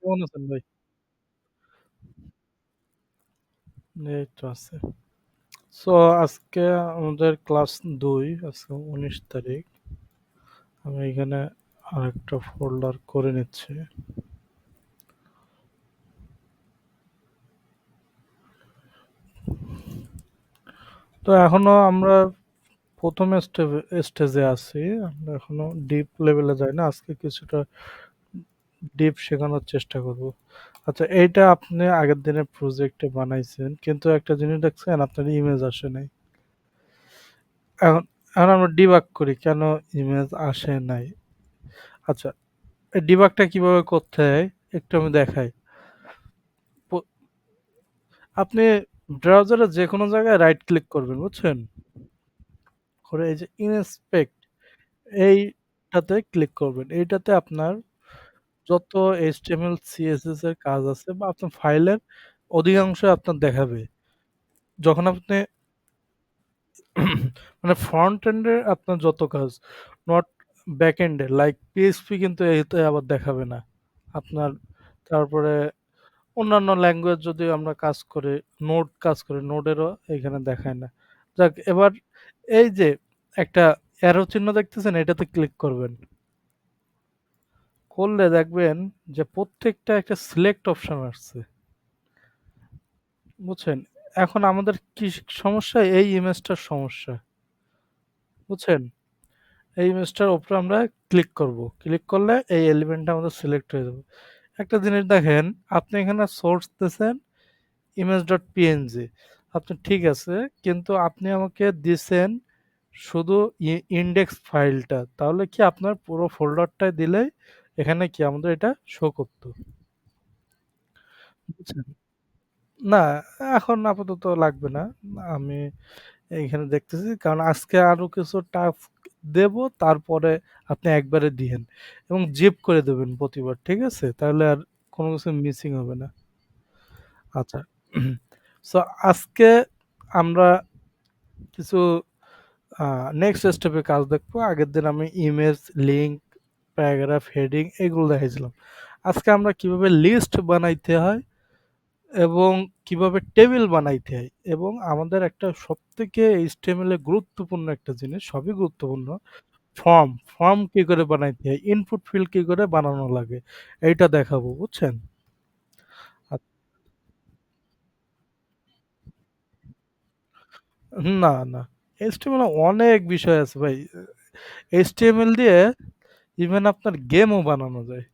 কেমন আছেন ভাই? এই তো আছে। সো আজকে আমাদের ক্লাস ২, আজকে ১৯ তারিখ। আমি এখানে আরেকটা ফোল্ডার করে নিচ্ছি। তো এখনো আমরা ১ম স্টেজে আছি। আমরা এখনো ডিপ লেভেলে যাইনি। আজকে কিছুটা ডিপ শেখানোর চেষ্টা করব। আচ্ছা, এইটা আপনি আগের দিনের প্রজেক্টে বানাইছেন। কিন্তু একটা জিনিস দেখছেন আপনার ইমেজ আসে নাই। এখন এখন আমরা ডিবাগ করি কেন ইমেজ আসে নাই। আচ্ছা, এই ডিবাগটা কিভাবে করতে হয় একটু আমি দেখাই। প আপনি ব্রাউজারে যেকোনো জায়গায় রাইট ক্লিক করবেন, বুঝছেন? করে এই যে ইনস্পেক্ট এইটাতে ক্লিক করবেন। এইটাতে আপনার যত HTML, CSS এর কাজ আছে বা আপনার ফাইলের অধিকাংশ আপনার দেখাবে। যখন আপনি মানে ফ্রন্ট এন্ড এ আপনার যত কাজ, not back end A like PHP কিন্তু এতে আবার দেখাবে না। আপনার তারপরে অন্যান্য ল্যাঙ্গুয়েজ যদি আমরা কাজ করি, নোড কাজ করি, নোডেরও এখানে দেখায় না। যাক, এবার এই যে একটা অ্যারো চিহ্ন দেখতেছেন, এটাতে ক্লিক করবেন। করলে দেখবেন যে প্রত্যেকটা একটা সিলেক্ট অপশন আসছে, বুঝছেন? এখন আমাদের কি সমস্যা? এই ইমেজটার সমস্যা, বুঝছেন? এই ইমেজটার উপরে আমরা ক্লিক করব। ক্লিক করলে এই এলিমেন্টটা আমাদের সিলেক্ট হয়ে যাবে। একটা জিনিস দেখেন, আপনি এখানে সোর্স দিছেন image.png, আপনি ঠিক আছে, কিন্তু আপনি আমাকে দিছেন শুধু ইনডেক্স ফাইলটা, তাহলে কি আপনার পুরো ফোল্ডারটাই দিলেই এখানে কি আমাদের এটা শো করতো, বুঝছেন? না, এখন আপাতত লাগবে না। আমি এইখানে দেখতেছি কারণ আজকে আরো কিছু টাস্ক দেব, তারপরে আপনি একবারে দিয়েন এবং জিপ করে দেবেন প্রতিবার, ঠিক আছে? তাহলে আর কোনো কিছু মিসিং হবে না। আচ্ছা, সো আজকে আমরা কিছু নেক্সট স্টেপে কাজ দেখবো। আগের দিন আমি ইমেজ, লিঙ্ক, প্যারাগ্রাফ, হেডিং এগুলো দেখাইছিলাম। আজকে আমরা কিভাবে লিস্ট বানাইতে হয় এবং কিভাবে টেবিল বানাইতে হয় এবং আমাদের একটা সবথেকে HTML এ গুরুত্বপূর্ণ একটা জিনিস, সবই গুরুত্বপূর্ণ, ফর্ম কি করে বানাইতে হয়, ইনপুট ফিল্ড কি করে বানানো লাগে, এইটা দেখাবো, বুঝছেন? আ না, না। HTML এ অনেক বিষয় আছে ভাই। HTML দিয়ে ইভেন আপনার গেমও বানানো যায়।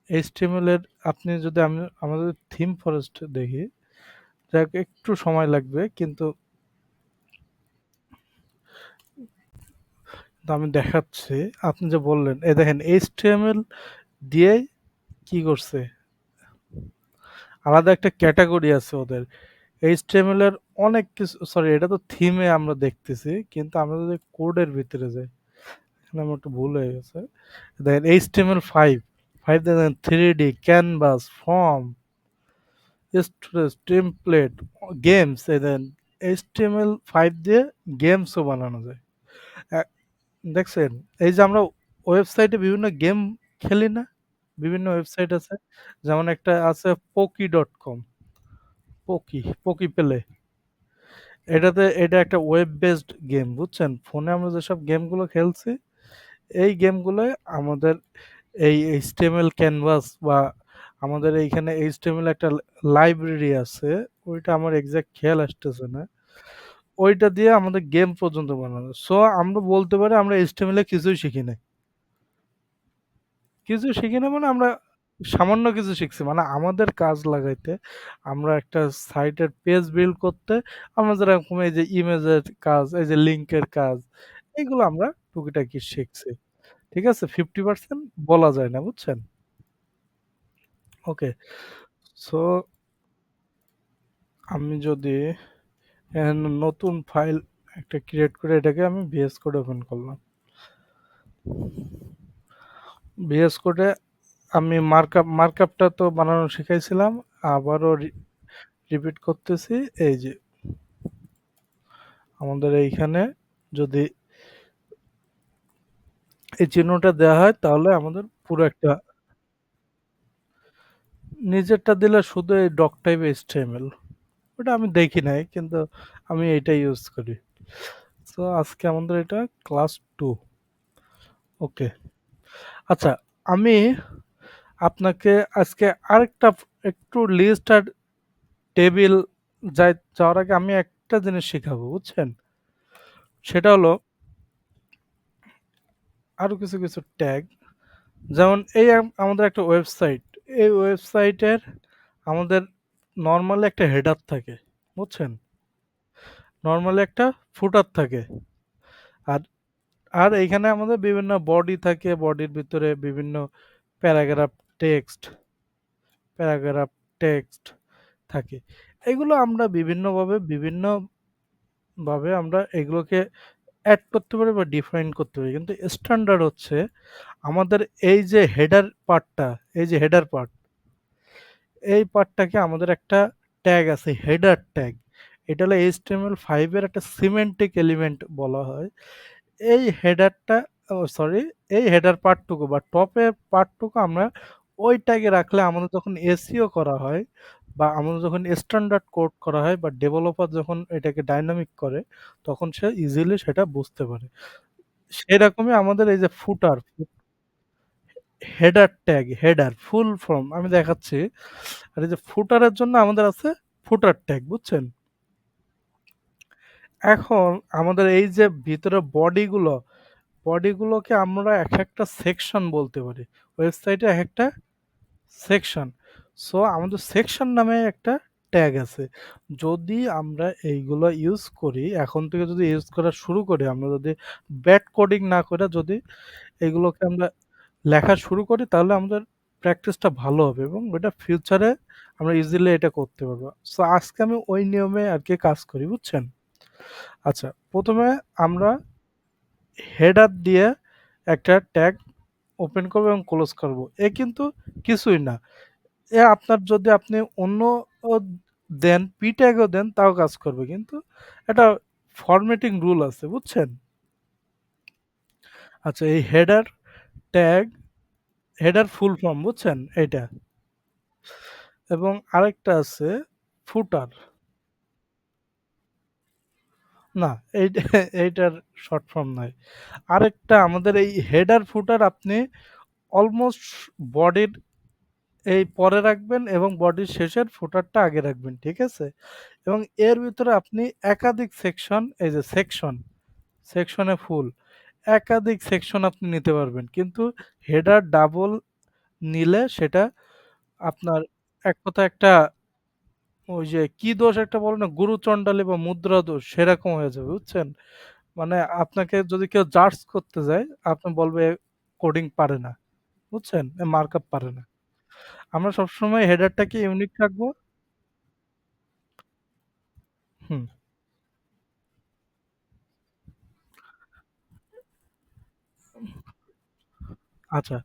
HTML এর আপনি যদি আমরা যদি থিম ফরেস্ট দেখি, যাক একটু সময় লাগবে কিন্তু আমি দেখাচ্ছি। আপনি যে বললেন, এই দেখেন HTML দিয়েই কি করছে? আলাদা একটা ক্যাটেগরি আছে ওদের। HTML এর অনেক কিছু, সরি এটা তো থিমে আমরা দেখতেছি। কিন্তু আমরা যদি কোডের ভিতরে যাই, এখানে আমার একটু ভুল হয়ে গেছে। দেখেন HTML5, 5 দেখেন 3D, canvas, form, storage, template, games, এই দেখেন HTML5 দিয়ে গেমসও বানানো যায়। অ্যা দেখছেন? এই যে আমরা ওয়েবসাইটে বিভিন্ন গেম খেলি না? বিভিন্ন ওয়েবসাইট আছে। যেমন একটা আছে Poki.com, Poki Play। এটা একটা ওয়েব বেসড গেম, বুঝছেন? ফোনে আমরা যেসব গেমগুলো খেলছি, এই গেমগুলোই আমাদের এই HTML ক্যানভাস বা আমাদের এইখানে HTML একটা লাইব্রেরি আছে, ওইটা আমার এক্সাক্ট খেয়াল আসতেছে না। ওইটা দিয়ে আমাদের গেম পর্যন্ত বানানো। সো আমরা বলতে পারি আমরা HTML এ কিছুই শিখি নাই। কিছু শিখি না মানে আমরা সামান্য কিছু শিখছি। মানে আমাদের কাজ লাগাইতে, আমরা একটা সাইটের পেজ বিল্ড করতে আমরা যেরকম এই যে ইমেজের কাজ, এই যে লিঙ্কের কাজ, এগুলো আমরা টুকিটাকি শিখছি। ঠিক আছে? 50% বলা যায় না, বুঝছেন? ওকে। সো আমি যদি নতুন ফাইল একটা ক্রিয়েট করে এটাকে আমি VS কোড ওপেন করলাম। VS কোডে আমি মার্কআপটা তো বানানো শিখাইছিলাম। আবারও রিপিট করতেছি। এই যে আমাদের এইখানে যদি এই চিহ্নটা দেওয়া হয় তাহলে আমাদের পুরো একটা নিজেরটা দিলে শুধু এই ডক টাইপ HTML, ওটা আমি দেখি নাই কিন্তু আমি এটাই ইউজ করি। তো আজকে আমাদের এটা ক্লাস 2। ওকে। আচ্ছা, আমি আপনাকে আজকে আরেকটা একটু লিস্ট আর টেবিল যাওয়ার আগে আমি একটা জিনিস শিখাবো, বুঝছেন? সেটা হলো আরো কিছু ট্যাগ। যেমন এই আমাদের একটা ওয়েবসাইট। এই ওয়েবসাইটের আমাদের নরমালি একটা হেডার থাকে, বুঝছেন? নরমালি একটা ফুটার থাকে। আর আর এইখানে আমাদের বিভিন্ন বডি থাকে, বডির ভিতরে বিভিন্ন প্যারাগ্রাফ টেক্সট, প্যারাগ্রাফ টেক্সট থাকে। এগুলো আমরা বিভিন্নভাবে আমরা এগুলোকে এড করতে পারি বা ডিফাইন করতে পারি। কিন্তু স্ট্যান্ডার্ড হচ্ছে আমাদের এই যে হেডার পার্টটা, এই যে হেডার পার্ট, এই পার্টটাকে আমাদের একটা ট্যাগ আছে, হেডার ট্যাগ। এটা হলো HTML5 এর একটা সিমেন্টিক এলিমেন্ট বলা হয়। এই হেডারটা, সরি, এই হেডার পার্টটুকু বা টপের পার্টটুকু আমরা ওই ট্যাগে রাখলে আমাদের যখন এসইও করা হয় বা আমাদের যখন স্ট্যান্ডার্ড কোড করা হয় বা ডেভেলপার যখন এটাকে ডাইনামিক করে, তখন সে ইজিলি সেটা বুঝতে পারে। সেরকমই আমাদের এই যে footer, header tag, header full form আমি দেখাচ্ছি। আর এই যে ফুটারের জন্য আমাদের আছে ফুটার ট্যাগ, বুঝছেন? এখন আমাদের এই যে ভিতরে বডিগুলোকে আমরা একেকটা সেকশন বলতে পারি। ওয়েবসাইটে একেকটা সেকশন। সো আমাদের সেকশন নামে একটা ট্যাগ আছে। যদি আমরা এইগুলো ইউজ করি, এখন থেকে যদি ইউজ করা শুরু করি, আমরা যদি ব্যাড কোডিং না করে যদি এগুলোকে আমরা লেখা শুরু করি, তাহলে আমাদের প্র্যাকটিসটা ভালো হবে এবং এটা ফিউচারে আমরা ইজিলি এটা করতে পারবো। সো আজকে আমি ওই নিয়মে আরকি কাজ করি, বুঝছেন? আচ্ছা, ১ম এ আমরা হেডার দিয়ে একটা ট্যাগ ওপেন করব এবং ক্লোজ করব। এ কিন্তু কিছুই না। আপনার যদি আপনি অন্য ও দেন, p ট্যাগও দেন তাও কাজ করবে। কিন্তু একটা ফরম্যাটিং রুল আছে, বুঝছেন? আচ্ছা, এই header tag, header full form বুঝছেন? এইটা। এবং আরেকটা আছে ফুটার। না, এইটা এইটার শর্ট ফর্ম নয়। আরেকটা আমাদের এই হেডার ফুটার আপনি অলমোস্ট বডির এই পরে রাখবেন এবং বডির শেষের ফুটারটা আগে রাখবেন, ঠিক আছে? এবং এর ভিতরে আপনি একাধিক সেকশন, এই যে সেকশন, সেকশনে ফুল একাধিক সেকশন আপনি নিতে পারবেন। কিন্তু হেডার ডাবল নিলে সেটা আপনার এক কথায় একটা ওই যে কি দোষ একটা বলে না? গুরুচণ্ডালী বা মুদ্রা দোষ সেরকম হয়ে যাবে, বুঝছেন? মানে আপনাকে যদি কেউ জাজ করতে যায়, আপনি বলবে কোডিং পারে না, বুঝছেন? মার্কআপ পারে না। আমরা সবসময় হেডারটাকে ইউনিক রাখবো। হুম, আচ্ছা।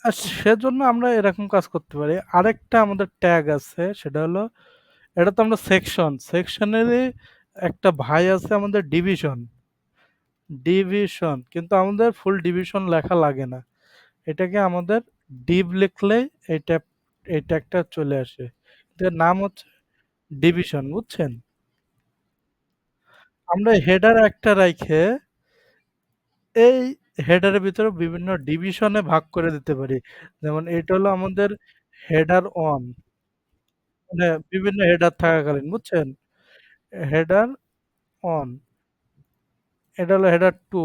আর সেজন্য আমরা এরকম কাজ করতে পারি। আরেকটা আমাদের ট্যাগ আছে সেটা হলো, এটা তো আমরা সেকশন, সেকশনেরই একটা ভাই আছে আমাদের ডিভিশন, ডিভিশন কিন্তু আমাদের ফুল ডিভিশন লেখা লাগে না। এটাকে আমাদের ডিভ লিখলেই এই ট্যাব, এই ট্যাগটা চলে আসে। এটার নাম হচ্ছে ডিভিশন, বুঝছেন? আমরা হেডার একটা রাইখে এই হেডারের ভিতরে বিভিন্ন ডিভিশনে ভাগ করে দিতে পারি। যেমন এটা হলো আমাদের হেডার 1, মানে বিভিন্ন হেডার থাকাকালীন, বুঝছেন? হেডার 1, এটা হলো হেডার 2,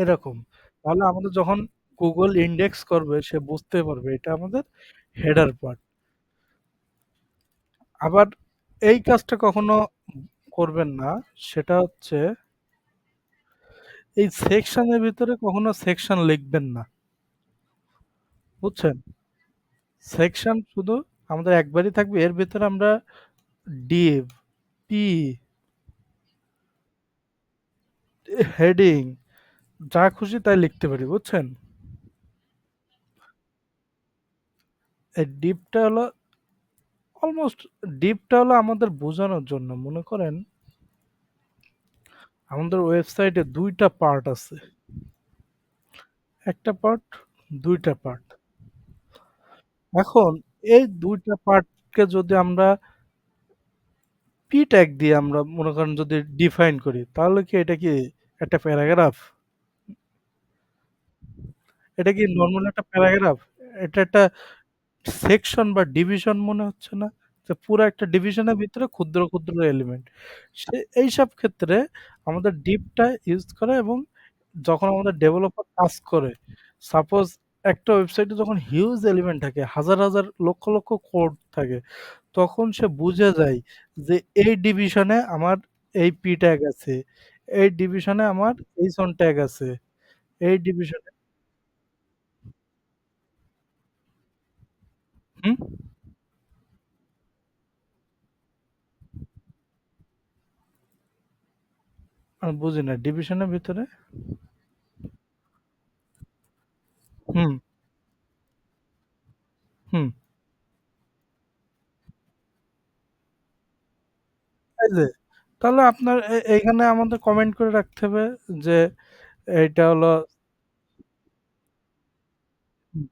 এরকম। তাহলে আমাদের যখন Google ইনডেক্স করবে সে বুঝতে পারবে এটা আমাদের হেডার পার্ট। আবার এই কাজটা কখনো করবেন না, সেটা হচ্ছে এই সেকশনের ভিতরে কখনো সেকশন লিখবেন না, বুঝছেন? সেকশন শুধু আমাদের একবারই থাকবে। এর ভেতরে আমরা ডিভ, পি, হেডিং যা খুশি তাই লিখতে পারি, বুঝছেন? এই ডিপটা হলো অলমোস্ট, ডিপটা হলো আমাদের বোঝানোর জন্য। মনে করেন আমাদের ওয়েবসাইটে ২ টা পার্ট আছে। একটা পার্ট, ২ টা পার্ট। এখন এই ২ টা পার্টকে যদি আমরা p ট্যাগ দিয়ে আমরা মনে করেন যদি ডিফাইন করি, তাহলে কি এটা কি একটা প্যারাগ্রাফ? এটা কি নরমাল একটা প্যারাগ্রাফ? এটা একটা সেকশন বা ডিভিশন মনে হচ্ছে না? যে পুরা একটা ডিভিশনের ভিতরে ক্ষুদ্র, ক্ষুদ্র এলিমেন্ট। এইসব ক্ষেত্রে আমাদের ডিপটা ইউজ করা এবং যখন আমাদের ডেভেলপার কাজ করে, সাপোজ একটা ওয়েবসাইটে যখন হিউজ এলিমেন্ট থাকে, হাজার, হাজার লক্ষ, লক্ষ কোড থাকে, তখন সে বুঝে যায় যে এই ডিভিশনে আমার এই p ট্যাগ আছে, এই ডিভিশনে আমার এইচন ট্যাগ আছে, এই ডিভিশনে হুম? আমি বুঝি না ডিভিশনের ভিতরে? হুম, হুম। এই যে তাহলে আপনার এইখানে আমাদের কমেন্ট করে রাখতে হবে যে এইটা হলো হুম,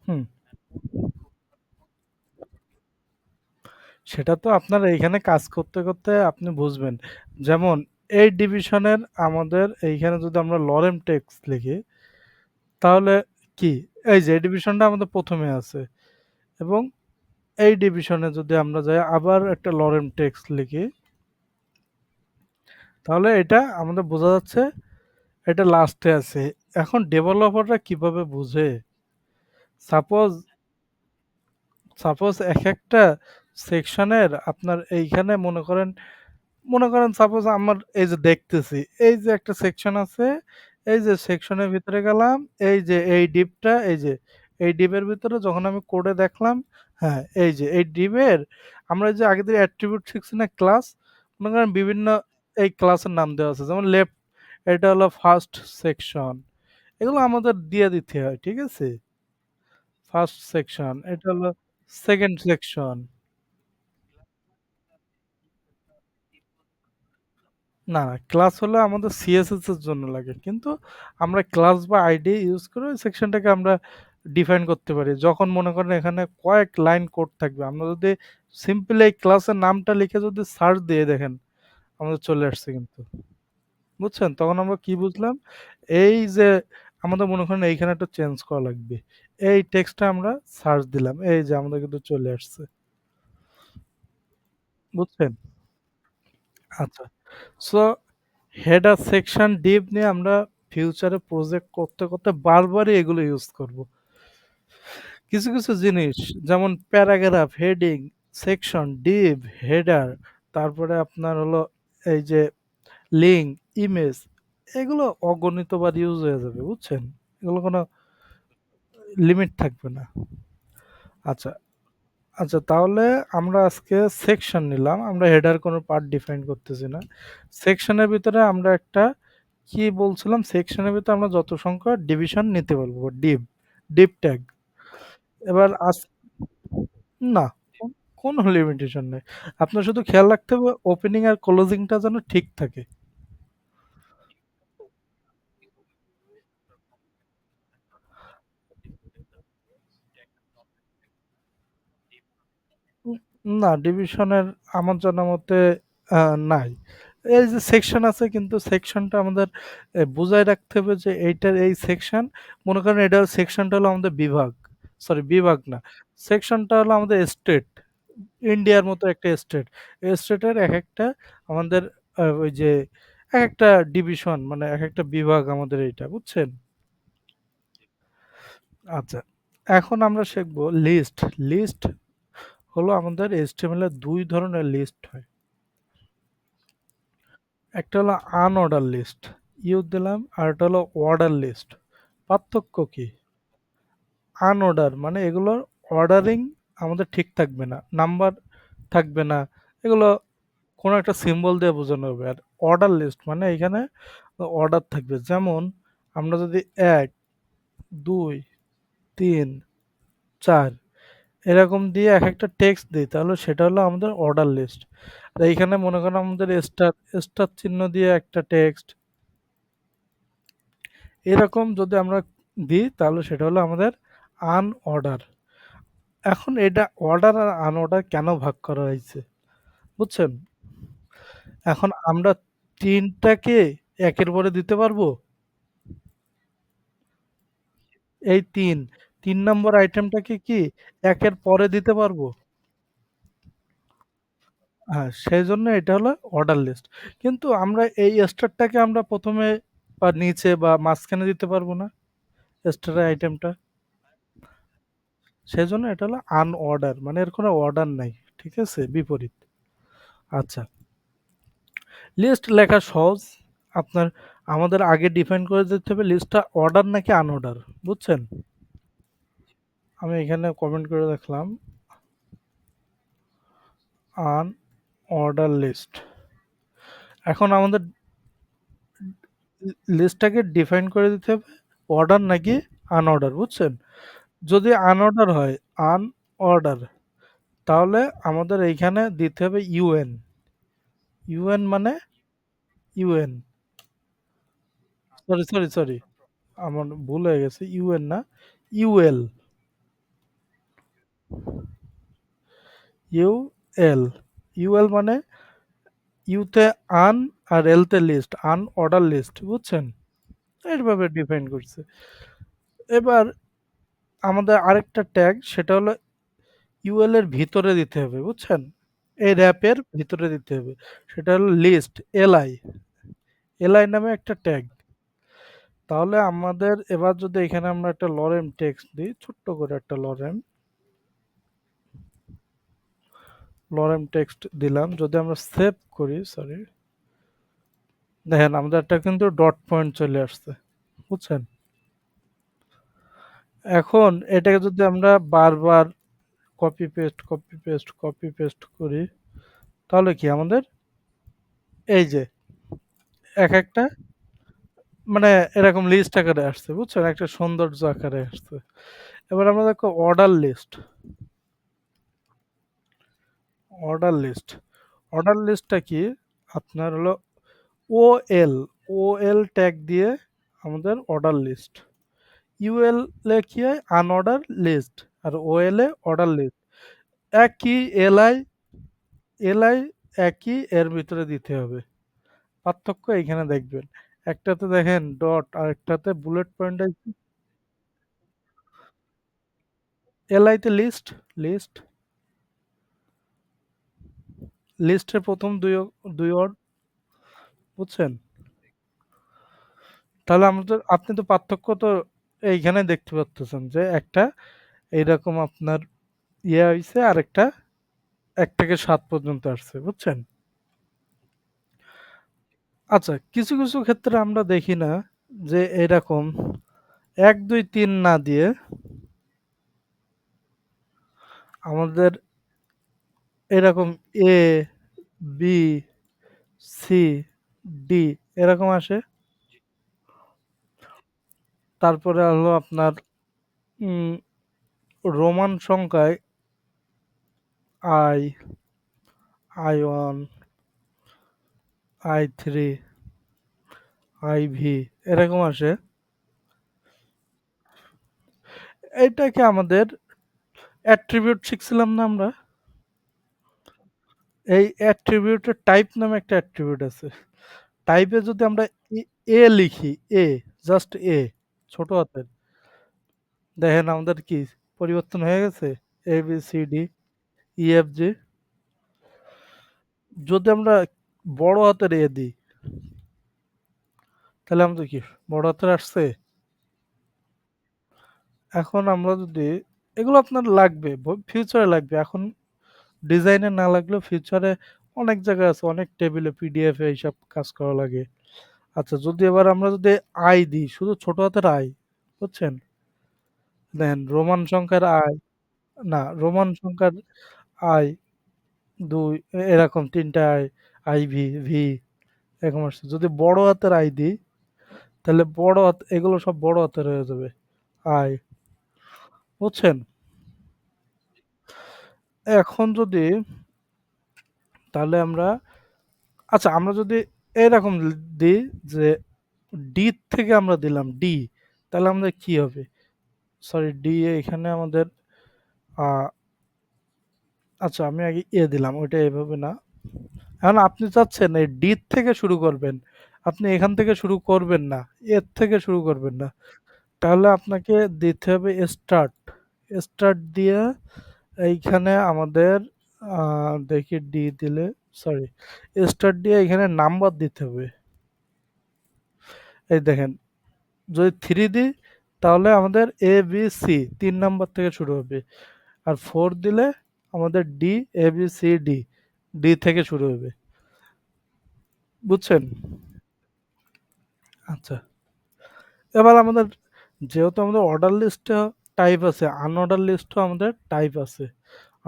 হুম। সেটা তো আপনার এইখানে কাজ করতে, করতে আপনি বুঝবেন। যেমন এই ডিভিশনের আমাদের এইখানে যদি আমরা লরেম টেক্সট লিখি, তাহলে কি? এই যে এই ডিভিশনটা আমাদের ১ম এ আছে এবং এই ডিভিশনে যদি আমরা যাই আবার একটা লরেম টেক্সট লিখি, তাহলে এটা আমাদের বোঝা যাচ্ছে এটা লাস্টে আছে। এখন ডেভেলপাররা কিভাবে বুঝে? সাপোজ সাপোজ একেকটা সেকশনের আপনার এইখানে মনে করেন সাপোজ আমার এই যে দেখতেছি, এই যে একটা সেকশন আছে, এই যে সেকশনের ভিতরে গেলাম, এই যে এই ডিপটা এই যে এই ডিপের ভিতরে যখন আমি কোডে দেখলাম, হ্যাঁ, এই যে এই ডিপের আমরা যে আগে থেকে অ্যাট্রিবিউট শিখছি না ক্লাস? মনে করেন বিভিন্ন এই ক্লাসের নাম দেওয়া আছে। যেমন লেফট এটা হলো ফার্স্ট সেকশন। এগুলো আমাদের দিয়ে দিতে হয়, ঠিক আছে? ফার্স্ট সেকশন, এটা হলো সেকেন্ড সেকশন। না, না ক্লাস হলে আমাদের সিএসএস এর জন্য লাগে। কিন্তু আমরা ক্লাস বা আইডি ইউজ করে ওই সেকশনটাকে আমরা ডিফাইন করতে পারি। যখন মনে করেন এখানে কয়েক লাইন কোড থাকবে। আমরা যদি সিম্পল এই ক্লাসের নামটা লিখে যদি সার্চ দিয়ে দেখেন, আমাদের চলে আসছে কিন্তু। বুঝছেন? তখন আমরা কি বুঝলাম? এই যে আমাদের মনে করেন এইখানে একটা চেঞ্জ করা লাগবে। এই টেক্সটটা আমরা সার্চ দিলাম। এই যে আমাদের কিন্তু চলে আসছে। বুঝছেন? আচ্ছা। সো হেডার সেকশন ডিপ নিয়ে আমরা ফিউচারে প্রজেক্ট করতে, করতে বারবারই এগুলো ইউজ করব। কিছু, কিছু জিনিস যেমন paragraph, heading, section, deep, header তারপরে আপনার হলো এই যে লিঙ্ক, ইমেজ এগুলো অগণিতবার ইউজ হয়ে যাবে, বুঝছেন? এগুলো কোনো লিমিট থাকবে না। আচ্ছা, আচ্ছা তাহলে আমরা আজকে সেকশন নিলাম। আমরা হেডার কোনো পার্ট ডিফাইন করতেছি না। সেকশনের ভিতরে আমরা একটা কি বলছিলাম? সেকশনের ভিতরে আমরা যত সংখ্যক ডিভিশন নিতে পারবো। Deep tag. এবার না, কোনো লিমিটেশন নাই। আপনার শুধু খেয়াল রাখতে হবে ওপেনিং আর ক্লোজিং টা যেন ঠিক থাকে। উম না ডিভিশনের আমার জানা মতে আ নাই। এই যে সেকশন আছে কিন্তু সেকশনটা আমাদের বুঝায় রাখতে হবে যে এইটার এই সেকশন মনে করেন এটার সেকশনটা হলো আমাদের বিভাগ। সরি বিভাগ না। সেকশনটা হলো আমাদের স্টেট। ইন্ডিয়ার মতো একটা স্টেট। স্টেটের একেকটা আমাদের ওই যে একেকটা ডিভিশন মানে একেকটা বিভাগ আমাদের এইটা, বুঝছেন? আচ্ছা। এখন আমরা শিখব লিস্ট। লিস্ট হলো আমাদের HTML এর ২ ধরনের লিস্ট হয়। একটা হলো আনঅর্ডার লিস্ট, ইউ দিলাম। আরেকটা হলো অর্ডার লিস্ট। পার্থক্য কি? আনঅর্ডার মানে এগুলোর অর্ডারিং আমাদের ঠিক থাকবে না। নাম্বার থাকবে না। এগুলো কোনো একটা সিম্বল দিয়ে বোঝানো হবে। আর অর্ডার লিস্ট মানে এখানে অর্ডার থাকবে। যেমন আমরা যদি ১, ২, ৩, ৪ এরকম দিয়ে একেকটা টেক্সট দেই তাহলে সেটা হলো আমাদের অর্ডার লিস্ট। আর এইখানে মনে করেন আমাদের স্টার চিহ্ন দিয়ে একটা টেক্সট এরকম যদি আমরা দিই তাহলে সেটা হলো আমাদের আনঅর্ডার। এখন এটা অর্ডার আর আনঅর্ডার কেন ভাগ করা হয়েছে বুঝছেন? এখন আমরা ৩ টাকে একের পরে দিতে পারবো? এই ৩ নম্বর আইটেমটাকে কি একের পরে দিতে পারবো? হ্যাঁ, সেজন্য এটা হলো অর্ডার লিস্ট। কিন্তু আমরা এই স্টারটাকে আমরা ১ম এ বা নিচে বা মাঝখানে দিতে পারবো না? স্টারের আইটেমটা। সেজন্য এটা হলো আনঅর্ডার মানে এর কোনো অর্ডার নাই। ঠিক আছে? বিপরীত। আচ্ছা, লিস্ট লেখা সহজ। আপনার আমাদের আগে ডিফাইন করে দিতে হবে লিস্টটা অর্ডার নাকি আনঅর্ডার। বুঝছেন? আমি এখানে কমেন্ট করে রাখলাম আনঅর্ডার লিস্ট। এখন আমাদের লিস্টটাকে ডিফাইন করে দিতে হবে অর্ডার নাকি আনঅর্ডার। বুঝছেন? যদি আনঅর্ডার হয় আনঅর্ডার তাহলে আমাদের এইখানে দিতে হবে ইউএন। ইউএন মানে ইউএন সরি আমার ভুল হয়ে গেছে ইউএন না ইউএল ইউএল ইউএল মানে ইউতে আন আর এলতে লিস্ট আনঅর্ডার লিস্ট বুঝছেন এইভাবে ডিফাইন করছে এবার আমাদের আরেকটা ট্যাগ সেটা হলো ইউএল এর ভিতরে দিতে হবে বুঝছেন এই র্যাপের ভিতরে দিতে হবে সেটা হলো লিস্ট এলআই এলআই নামে একটা ট্যাগ তাহলে আমাদের এবার যদি এখানে আমরা একটা লরেম টেক্সট দিই ছোট্ট করে একটা লরেম টেক্সট দিলাম যদি আমরা সেভ করি সরি দেখেন আমাদের একটা কিন্তু ডট পয়েন্ট চলে আসছে বুঝছেন এখন এটাকে যদি আমরা বারবার কপি পেস্ট করি তাহলে কি আমাদের এই যে এক একটা মানে এরকম লিস্ট আকারে আসছে বুঝছেন একটা সৌন্দর্য আকারে আসছে এবার আমরা দেখো অর্ডার লিস্ট অর্ডার লিস্টটা কি আপনার হলো ওএল ওএল ট্যাগ দিয়ে আমাদের অর্ডার লিস্ট ইউএল এ কি হয় আনঅর্ডার লিস্ট আর ওএল এ অর্ডার লিস্ট একই এলআই একই এর ভিতরে দিতে হবে পার্থক্য এইখানে দেখবেন একটাতে দেখেন ডট আর একটাতে বুলেট পয়েন্ট এলআইতে লিস্ট লিস্টের প্রথম দুই ওয়ার্ড বুঝছেন তাহলে আমাদের আপনি তো পার্থক্য তো এইখানে দেখতে পাচ্ছেন যে একটা এইরকম আপনার ইয়ে হয়েছে আর একটা ১ থেকে ৭ পর্যন্ত আসছে বুঝছেন আচ্ছা কিছু ক্ষেত্রে আমরা দেখি না যে এরকম ১ ২ ৩ না দিয়ে আমাদের এরকম এ বি সি ডি এরকম আসে তারপরে হলো আপনার উম, রোমান সংখ্যায় আই I1 I3 IV এরকম আসে এইটাকে আমাদের অ্যাট্রিবিউট শিখছিলাম না আমরা এই অ্যাট্রিবিউটের টাইপ নামে একটা অ্যাট্রিবিউট আছে টাইপে যদি আমরা এ লিখি এ জাস্ট এ ছোট হাতের দেখেন আমাদের কি পরিবর্তন হয়ে গেছে A B C D E F G যদি আমরা বড় হাতের এ দিই তাহলে আমাদের কি বড় হাতের আসছে এখন আমরা যদি এগুলো আপনার লাগবে ফিউচারে লাগবে এখন ডিজাইনে না লাগলেও ফিউচারে অনেক জায়গায় আছে অনেক টেবিলে পিডিএফ এ এইসব কাজ করা লাগে আচ্ছা যদি এবার আমরা যদি আই দিই শুধু ছোট হাতের আই বুঝছেন দেখেন রোমান সংখ্যার আই না রোমান সংখ্যার আই দুই এরকম তিনটা আই আই ভি ভি এরকম আসছে যদি বড় হাতের আই দিই তাহলে বড় হাত এগুলো সব বড় হাতের হয়ে যাবে আই বুঝছেন এখন যদি তাহলে আমরা আচ্ছা আমরা যদি এরকম দিই যে ডি থেকে আমরা দিলাম ডি, তাহলে আমাদের কি হবে? সরি ডি এখানে আমাদের আ আচ্ছা আমি আগে দিলাম ওইটা এভাবে না। এখন আপনি চাচ্ছেন এই ডি থেকে শুরু করবেন। আপনি এখান থেকে শুরু করবেন না। এর থেকে শুরু করবেন না। তাহলে আপনাকে দিতে হবে স্টার্ট। স্টার্ট দিয়ে এইখানে আমাদের দেখি ডি দিলে সরি স্টার্ট দিয়ে এখানে নাম্বার দিতে হবে। এই দেখেন যদি 3 দিই তাহলে আমাদের এ, বি, সি ৩ নাম্বার থেকে শুরু হবে। আর 4 দিলে আমাদের ডি, এ, বি, সি, ডি। ডি থেকে শুরু হবে। বুঝছেন? আচ্ছা। এবার আমাদের যেহেতু আমাদের অর্ডার লিস্টে টাইপ আছে, আনঅর্ডার লিস্টেও আমাদের টাইপ আছে।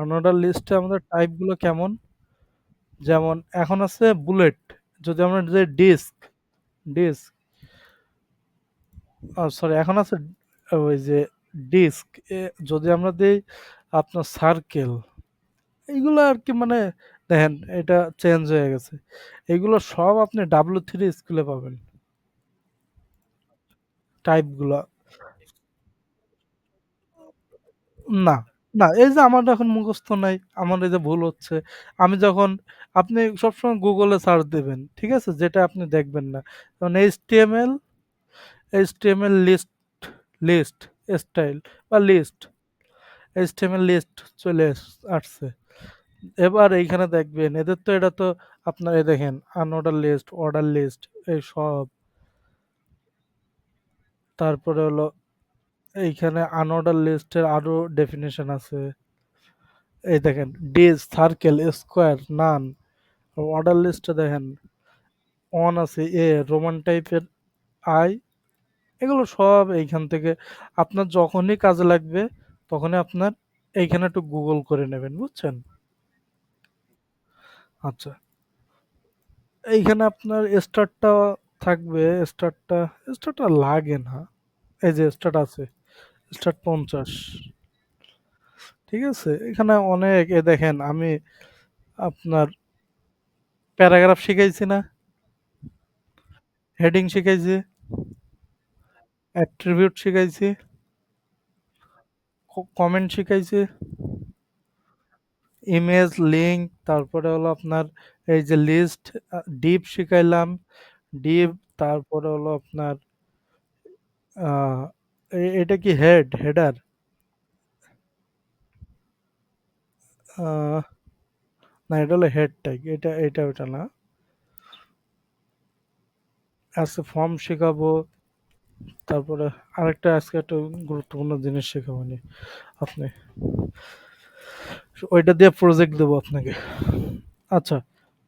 আনঅর্ডার লিস্টে আমাদের টাইপগুলো কেমন? যেমন এখন আছে বুলেট। যদি আমরা যে ডিস্ক সরি এখন আছে ওই যে ডিস্ক যদি আমরা দেই আপনার সার্কেল এইগুলো আর কি মানে দেখেন এটা চেঞ্জ হয়ে গেছে। এগুলো সব আপনি W3 স্কুলে পাবেন টাইপগুলা। না, না এই যে আমার এখন মুখস্থ নাই, আমার এই যে ভুল হচ্ছে। আমি যখন আপনি সবসময় Google এ সার্চ দিবেন, ঠিক আছে? যেটা আপনি দেখবেন না। যেমন HTML লিস্ট স্টাইল বা লিস্ট, HTML লিস্ট চলে আসছে। এবার এইখানে দেখবেন এদের তো এটা তো আপনার এই দেখেন আনঅর্ডার লিস্ট, অর্ডার লিস্ট এই সব। তারপরে হলো এইখানে আনঅর্ডার লিস্টের আরো ডেফিনিশন আছে। এই দেখেন ডিজ, সার্কেল, স্কোয়ার, নান। অর্ডার লিস্টে দেখেন অন আছে রোমান টাইপের আই, এগুলো সব এইখান থেকে আপনার যখনই কাজে লাগবে তখনই আপনার এইখানে একটু গুগল করে নেবেন বুঝছেন। আচ্ছা এইখানে আপনার স্টারটা থাকবে, স্টারটা লাগে না, এই যে স্টার্ট আছে, স্টার্ট 50, ঠিক আছে? এখানে অনেক দেখেন আমি আপনার প্যারাগ্রাফ শিখাইছি না, হেডিং শিখাইছি, অ্যাট্রিবিউট শিখাইছি, কমেন্ট শিখাইছি, ইমেজ, লিঙ্ক, তারপরে হলো আপনার এই যে লিস্ট, ডিপ শিখাইলাম, ডিপ, তারপরে হলো আপনার আহ, এটা কি হেডার, না এটা হলো হেড ট্যাগ, এটা ওটা না। আজকে ফর্ম শেখাবো, তারপরে আরেকটা আজকে একটা গুরুত্বপূর্ণ জিনিস শেখাবো নি আপনি, ওইটা দিয়ে প্রজেক্ট দেবো আপনাকে। আচ্ছা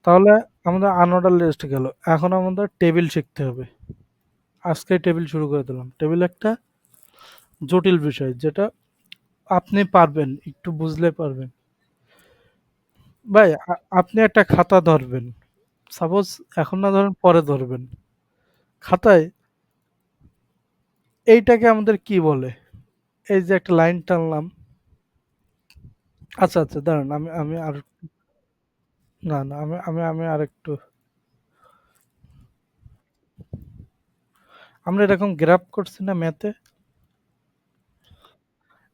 তাহলে আমাদের আনঅর্ডার লিস্ট গেল, এখন আমাদের টেবিল শিখতে হবে। আজকে টেবিল শুরু করে দিলাম। টেবিল একটা জটিল বিষয় যেটা আপনি পারবেন, একটু বুঝলে পারবেন। ভাই আপনি একটা খাতা ধরবেন, সাপোজ এখন না ধরেন পরে ধরবেন, খাতায় এইটাকে আমাদের কি বলে? এই যে একটা লাইন টানলাম, আচ্ছা আচ্ছা দাঁড়ান আমি আমি আর না না আমি আরেকটু আমরা এরকম গ্রাফ করছি না ম্যাথে,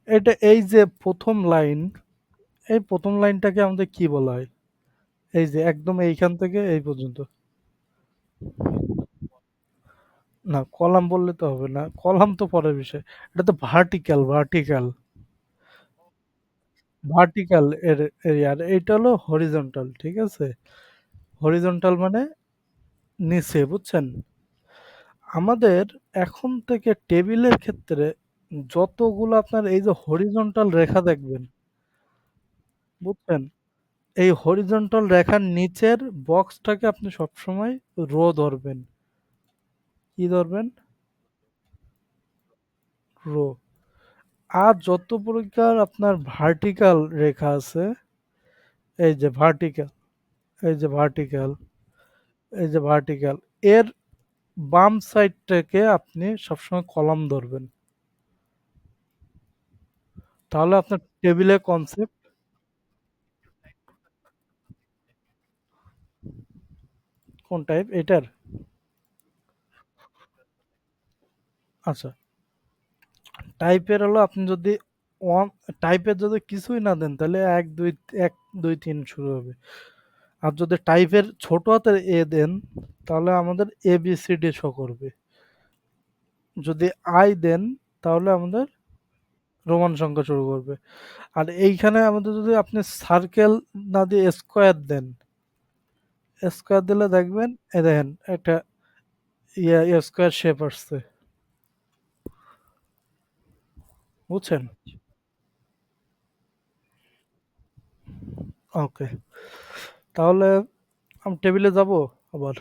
এটা এই যে প্রথম লাইন, এই প্রথম লাইনটাকে আমাদের কি বলা হয়? এই যে একদম এইখান থেকে এই পর্যন্ত। না কলাম বললে তো হবে না, কলাম তো পরের বিষয়। এটা তো ভার্টিক্যাল এরিয়া, আর এইটা হলো হরিজন্টাল, ঠিক আছে? হরিজন্টাল মানে নিচে, বুঝছেন? আমাদের এখন থেকে টেবিলের ক্ষেত্রে যতগুলো আপনার এই যে হরিজন্টাল রেখা দেখবেন, বুঝছেন? এই হরিজন্টাল রেখার নিচের বক্সটাকে আপনি সবসময় রো ধরবেন। কি ধরবেন? রো। আর যত প্রকার আপনার ভার্টিক্যাল রেখা আছে, এই যে ভার্টিক্যাল, এই যে ভার্টিক্যাল, এই যে ভার্টিক্যাল, এর বাম সাইডটাকে আপনি সবসময় কলাম ধরবেন। তাহলে আপনার টেবিলের কনসেপ্ট কোন টাইপ এটার? আচ্ছা, টাইপের হলো আপনি যদি ওয়ান টাইপের যদি কিছুই না দেন তাহলে 1 2 1 2 3 শুরু হবে। আর যদি টাইপের ছোট হাতের এ দেন তাহলে আমাদের এ বি সি ডি শো করবে। যদি আই দেন তাহলে আমাদের রোমান সংখ্যা শুরু করবে। আর এইখানে আমাদের যদি আপনি সার্কেল না দিয়ে স্কোয়ার দেন, স্কোয়ার দিলে দেখবেন এ দেখেন একটা স্কোয়ার শেপ আসছে। বুঝছেন? ওকে, তাহলে আমি টেবিলে যাব আবার।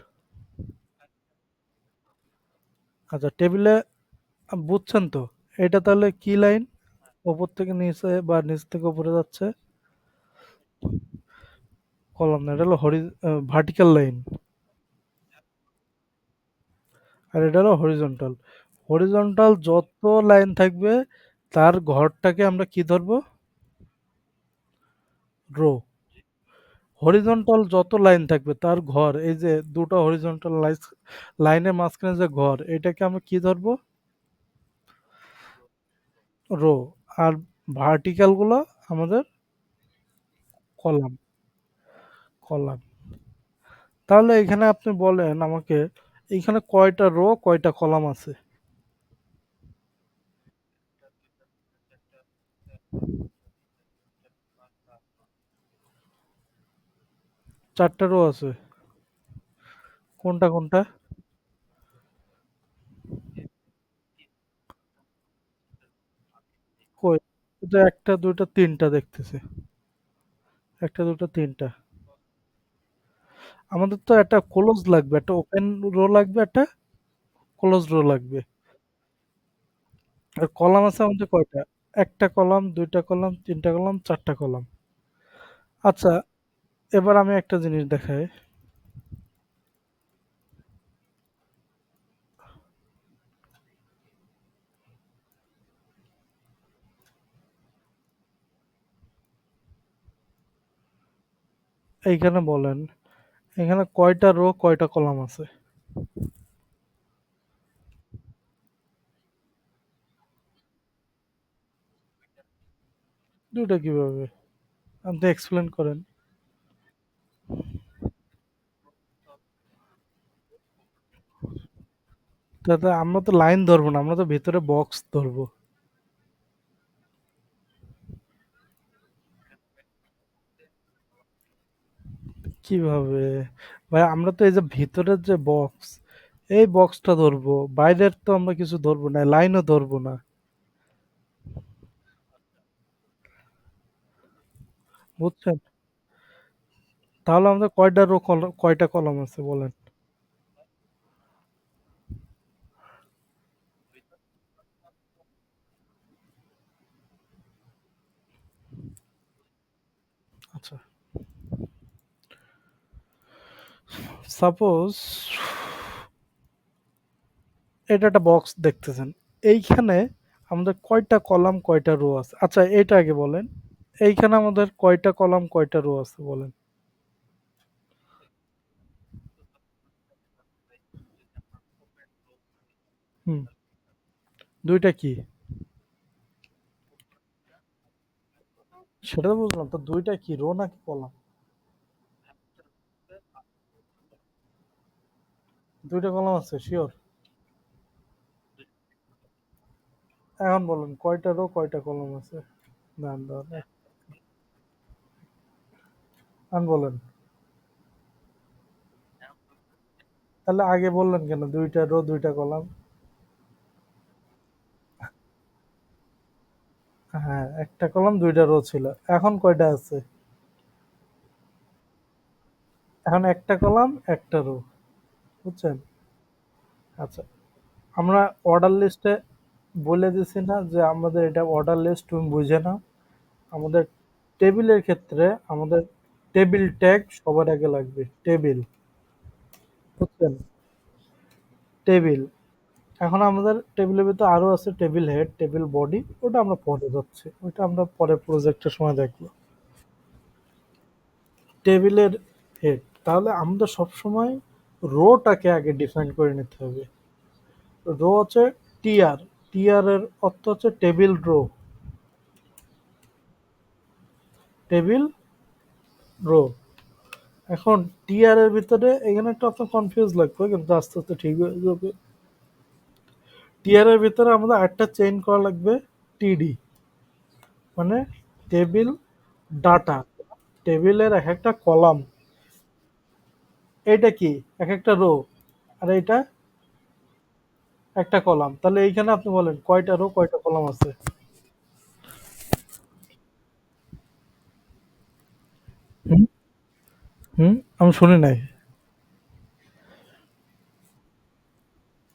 আচ্ছা, টেবিলে বুঝছেন তো? এটা তাহলে কি লাইন? উপর থেকে নিচে বা নিচ থেকে উপরে যাচ্ছে? কলাম না, এটা হলো ভার্টিক্যাল লাইন। আর এটা হলো হরিজন্টাল। হরিজন্টাল যত লাইন থাকবে তার ঘরটাকে আমরা কি ধরবো? রো। হরিজন্টাল যত লাইন থাকবে তার ঘর, এই যে দুটো হরিজন্টাল লাইনের মাঝখানে যে ঘর, এটাকে আমরা কি ধরবো? রো। আর ভার্টিক্যাল গুলো আমাদের কলাম। কলাম। তাহলে এখানে আপনি বলেন আমাকে, এইখানে কয়টা রো কয়টা কলাম আছে? 4টা রো আছে। কোনটা কোনটা? কই? এটা একটা দুইটা তিনটা দেখতেছি। একটা দুটো তিনটা। আমাদের তো একটা ক্লোজ লাগবে, একটা ওপেন রো লাগবে, একটা ক্লোজ রো লাগবে। আর কলাম আছে আমাদের কয়টা? একটা কলাম, দুইটা কলাম, তিনটা কলাম, 4টা কলাম। আচ্ছা, এবার আমি একটা জিনিস দেখাই। এইখানে বলেন, এখানে কয়টা রো কয়টা কলাম আছে? দুইটা কিভাবে? আপনি এক্সপ্লেন করেন। তাতে আমরা তো লাইন ধরবো না, আমরা তো ভিতরে বক্স ধরবো। কিভাবে? ভাই আমরা তো এই যে ভিতরের যে বক্স, এই বক্সটা ধরবো, বাইরের তো আমরা কিছু ধরবো না, লাইনও ধরবো না। বুঝছেন? তাহলে আমাদের কয়টা রো কয়টা কলাম আছে বলেন? আচ্ছা, সাপোজ এটা একটা বক্স দেখতেছেন, এইখানে আমাদের কয়টা কলাম কয়টা রো আছে? আচ্ছা, এটা আগে বলেন, এইখানে আমাদের কয়টা কলাম কয়টা রো আছে বলেন? হুম, দুইটা কি? সেটা তো বুঝলাম, তো দুইটা কি, রো নাকি কলাম? দুইটা কলাম আছে শিওর? এখন বলেন কয়টা রো কয়টা কলাম আছে? দান দান এখন বলেন। তাহলে আগে বললেন কেন দুইটা রো দুইটা কলাম? হ্যাঁ, একটা কলাম দুইটা রো ছিল। এখন কয়টা আছে? এখন একটা কলাম একটা রো। বুঝছেন? আচ্ছা, আমরা অর্ডার লিস্টে বলে দিছি না যে আমাদের এটা অর্ডার লিস্ট, তুমি বুঝে নাও। আমাদের টেবিলের ক্ষেত্রে আমাদের টেবিল ট্যাগ সবার আগে লাগবে। টেবিল। বুঝছেন? টেবিল। এখন আমাদের টেবিলের ভিতরে আরো আছে টেবিল হেড, টেবিল বডি, ওটা আমরা পরে যাচ্ছি, ওটা আমরা পরে প্রজেক্টের সময় দেখবো। টেবিলের হেড, তাহলে আমরা সবসময় রোটাকে আগে ডিফাইন করে নিতে হবে। রো হচ্ছে টিআর, টিআর এর অর্থ হচ্ছে টেবিল রো, টেবিল রো। এখন টিআর এর ভিতরে এখানে একটু আপনার কনফিউজ লাগবে কিন্তু আস্তে আস্তে ঠিক হয়ে যাবে। টিআর এর ভিতরে আমাদের আরেকটা চেইন করা লাগবে, টিডি, মানে টেবিল ডাটা, টেবিলের এক একটা কলাম। এইটা কি এক একটা রো, আর এইটা একটা কলাম। তাহলে এইখানে আপনি বলেন কয়টা রো কয়টা কলাম আছে? হুম হুম, আমি শুনি নাই।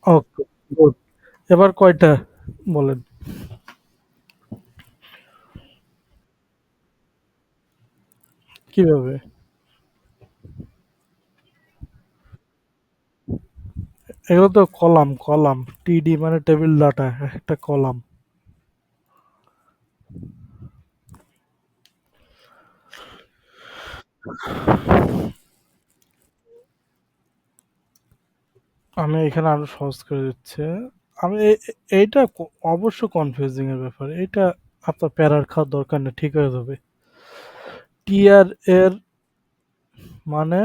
ওকে, গুড। এবার কয়টা বলেন? কিভাবে? এগুলো তো কলাম, কলাম। টিডি মানে টেবিল ডাটা, একটা কলাম। আমি এখানে আরো সহজ করে দিচ্ছি। আমি এইটা অবশ্য কনফিউজিং এর ব্যাপার। এটা আপনার প্যারার খাওয়ার দরকার নেই, ঠিক হয়ে যাবে। টিআর এর মানে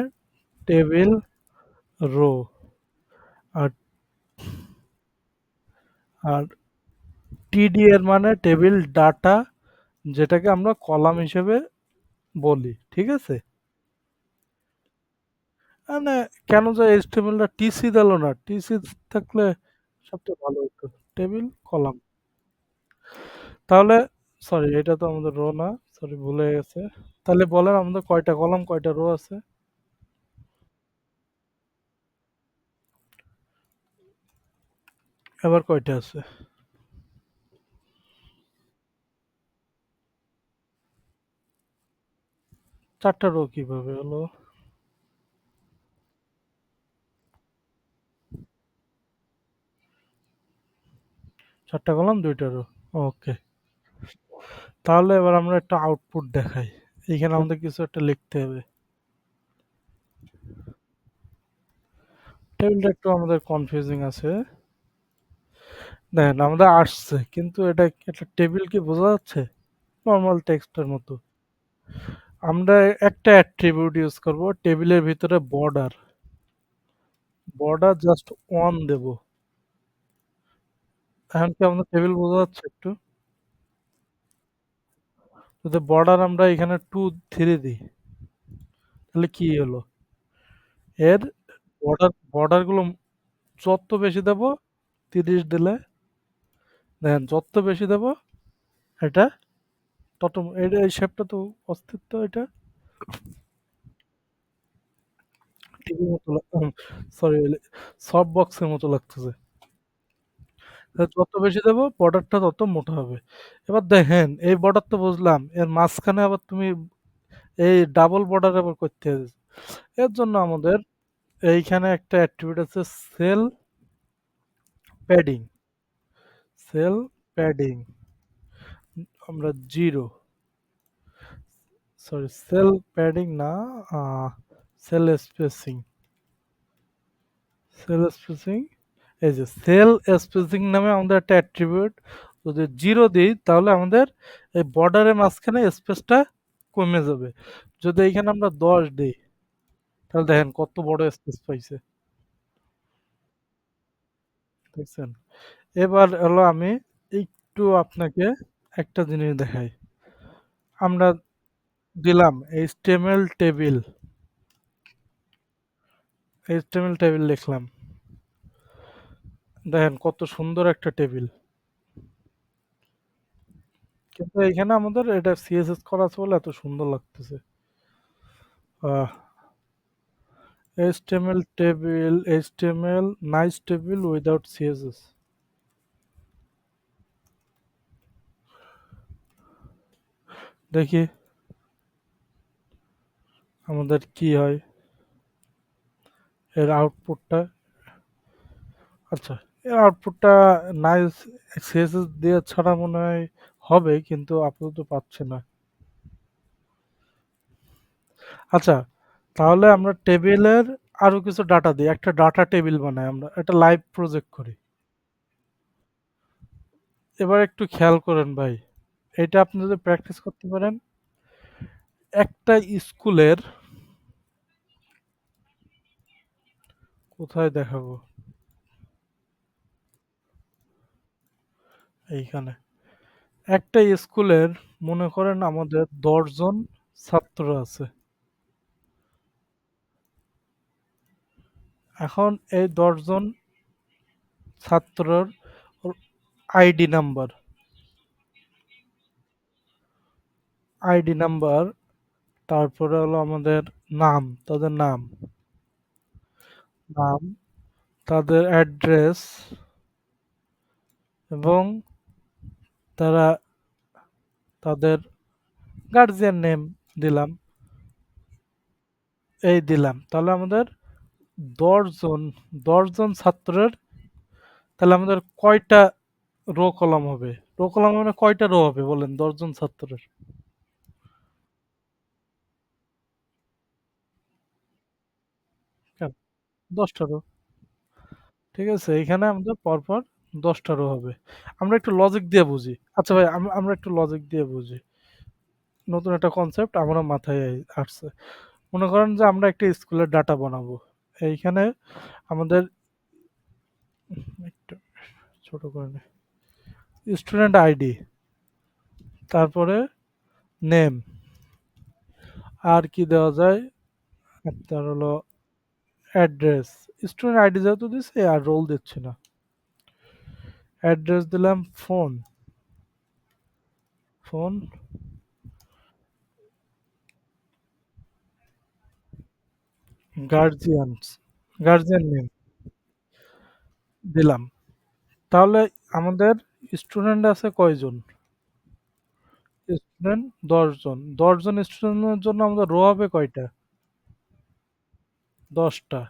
টেবিল রো, আর আর টিডি এর মানে টেবিল ডাটা, যেটাকে আমরা কলাম হিসেবে বলি, ঠিক আছে? মানে কেন যে এইচটিএমএলটা টিসি দিল না, টিসি থাকলে সবচেয়ে ভালো হতো। Table column. তাহলে সরি, এটা তো আমাদের রো না, সরি ভুলে গেছে। তাহলে বলেন আমাদের কয়টা কলাম কয়টা রো আছে? এবার কয়টা আছে? চারটা রো কিভাবে হলো? চারটা কলাম দুইটা রো। ওকে। তাহলে এবার আমরা একটা আউটপুট দেখাই। এখানে আমাদের কিছু একটা লিখতে হবে। টেবিলটা একটু আমাদের কনফিউজিং আছে। দেখেন আমাদের আসছে, কিন্তু এটা একটা টেবিল কি বোঝা যাচ্ছে? নর্মাল টেক্সটের মতো। আমরা একটা অ্যাট্রিবিউট ইউজ করব, টেবিলের ভিতরে বর্ডার, বর্ডার জাস্ট ওয়ান দেব। এখন কি আমাদের টেবিল বোঝা যাচ্ছে একটু? যদি বর্ডার আমরা এখানে 2 3 দিই, তাহলে কি হলো? এর বর্ডার গুলো যত বেশি দেব, 30 দিলে, দেখেন যত বেশি দেব এটা তত, এটা এই শেপটা তো অস্তিত্ব, এটা টিভির মতো, সরি, সফট বক্সের মতো লাগতেছে। যত বেশি দেবো বর্ডারটা তত মোটা হবে। এবার দেখেন এই বর্ডার তো বুঝলাম, এর মাঝখানে আবার তুমি এই ডাবল বর্ডার আবার করতে হবে। এর জন্য আমাদের এইখানে একটা অ্যাট্রিবিউট আছে, সেল প্যাডিং। সেল প্যাডিং আমরা জিরো, সরি সেল প্যাডিং না, সেল স্পেসিং, সেল স্পেসিং। এই যে সেল স্পেসিং নামে আমাদের একটা অ্যাট্রিবিউট, যদি জিরো দিই তাহলে আমাদের এই বর্ডারের মাঝখানে স্পেসটা কমে যাবে। যদি এখানে আমরা 10 দিই, তাহলে দেখেন কত বড় স্পেস পাইছে, দেখছেন? এবার হলো আমি একটু আপনাকে একটা জিনিস দেখাই। আমরা দিলাম এইচটিএমএল টেবিল, এইচটিএমএল টেবিল লিখলাম, দেখেন কত সুন্দর একটা টেবিল। কিন্তু এখানে আমাদের এটা সিএসএস করা আছে বলে এত সুন্দর লাগতেছে। আহ HTML table, HTML nice table without CSS. দেখি আমাদের কি হয় এর আউটপুটটা। আচ্ছা, এর আউটপুটটা নাইস সিএসএস দিয়ে ছাড়া মনে হয় হবে, কিন্তু আপাতত পাচ্ছে না। আচ্ছা, তাহলে আমরা টেবিলের আরো কিছু ডাটা দিই। একটা ডাটা টেবিল বানাই আমরা। একটা লাইভ প্রজেক্ট করি। এবার একটু খেয়াল করেন ভাই। এটা আপনি যদি প্র্যাকটিস করতে পারেন, একটা স্কুলের কোথায় দেখাবো? এইখানে। একটা স্কুলের মনে করেন আমাদের ১০ জন ছাত্র আছে। এখন এই ১০ জন ছাত্রর আইডি নাম্বার, আইডি নাম্বার তারপরে হলো আমাদের নাম, তাদের নাম, নাম, তাদের অ্যাড্রেস এবং তারা তাদের গার্জিয়ান নেম দিলাম, এই দিলাম। তাহলে আমাদের ১০ জন ১০ জন ছাত্রের তাহলে আমাদের কয়টা রো কলাম হবে? রো কলাম মানে কয়টা রো হবে বলেন ১০ জন ছাত্রের? কেন? ১০ টা রো। ঠিক আছে? এইখানে আমাদের পরপর ১০ টা রো হবে। আমরা একটু লজিক দিয়ে বুঝি। আচ্ছা ভাই আমরা একটু লজিক দিয়ে বুঝি। নতুন একটা কনসেপ্ট আমারও মাথায় আসছে। মনে করেন যে আমরা একটা স্কুলের ডাটা বানাবো। এইখানে আমাদের একটু ছোট করে নিই। স্টুডেন্ট আইডি, তারপরে নেম, আর কি দেওয়া যায়? আপনার হলো অ্যাড্রেস। স্টুডেন্ট আইডি যেহেতু দিছি আর রোল দিচ্ছি না। অ্যাড্রেস দিলাম, phone, phone, guardians, guardian name দিলাম। তাহলে আমাদের স্টুডেন্ট আছে কয়জন? স্টুডেন্ট ১০ জন। ১০ জন স্টুডেন্টের জন্য আমাদের রো হবে কয়টা? ১০ টা।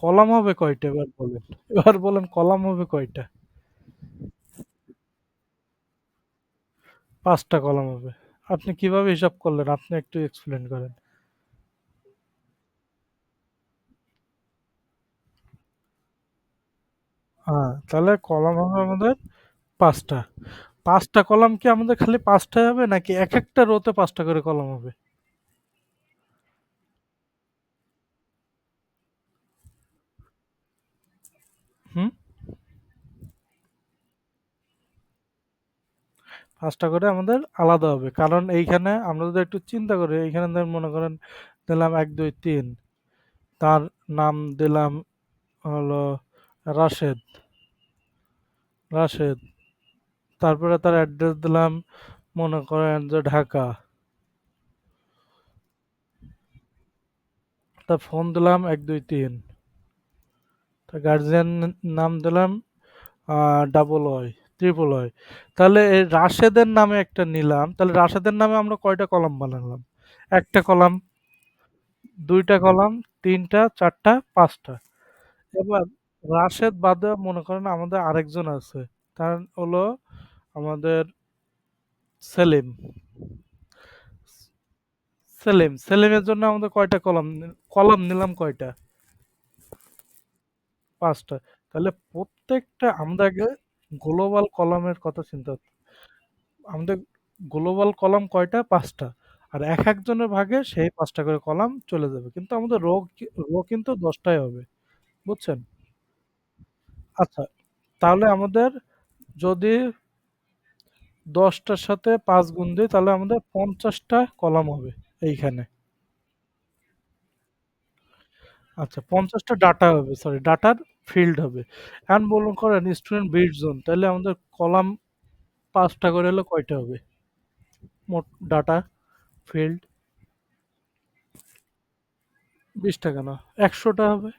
কলাম হবে কয়টা এবার বলেন? এবার বলেন কলাম হবে কয়টা? ৫ টা কলাম হবে। আপনি কিভাবে হিসাব করলেন? আপনি একটু এক্সপ্লেইন করেন। তাহলে কলাম হবে আমাদের ৫ টা। ৫ টা কলাম কি আমাদের খালি ৫ টাই হবে নাকি একেকটা রোতে ৫ টা করে কলাম হবে? হুম? ৫ টা করে আমাদের আলাদা হবে। কারণ এইখানে আমরা যদি একটু চিন্তা করি, এইখানে ধরেন মনে করেন দিলাম ১, ২, ৩, তার নাম দিলাম হলো রাশেদ, রাশেদ। তারপরে তার অ্যাড্রেস দিলাম মনে করেন যে ঢাকা। তার ফোন দিলাম ১, ২, ৩। তার গার্জিয়ান নাম দিলাম ডাবল ওয়াই, ট্রিপল ওয়াই। তাহলে এই রাশেদের নামে একটা নিলাম। তাহলে রাশেদের নামে আমরা কয়টা কলাম বানালাম? ১ টা কলাম, ২ টা কলাম, ৩ টা, ৪ টা, ৫ টা। এবার রাশেদ বাদে মনে করেন আমাদের আরেকজন আছে। তার হলো আমাদের সেলিম। সেলিম, সেলিমের জন্য আমাদের কয়টা কলাম কলাম নিলাম কয়টা? ৫ টা। তাহলে প্রত্যেকটা আমরা আগে গ্লোবাল কলামের কথা চিন্তা আমাদের গ্লোবাল কলাম কয়টা? ৫ টা। আর একেকজনের ভাগে সেই ৫ টা করে কলাম চলে যাবে। কিন্তু আমাদের রো কিন্তু ১০ টাই হবে। বুঝছেন? আচ্ছা, তাহলে আমাদের যদি ১০ টার সাথে ৫ গুণ দিই তাহলে আমাদের ৫০ টা কলাম হবে এইখানে। আচ্ছা ৫০ টা ডাটা হবে, সরি ডাটার ফিল্ড হবে। এখন মনে করেন স্টুডেন্ট ২০ জন তাহলে আমাদের কলাম ৫ টা করে হলে কয়টা হবে? মোট ডাটা ফিল্ড ২০ টা কেন? ১০০ টা হবে।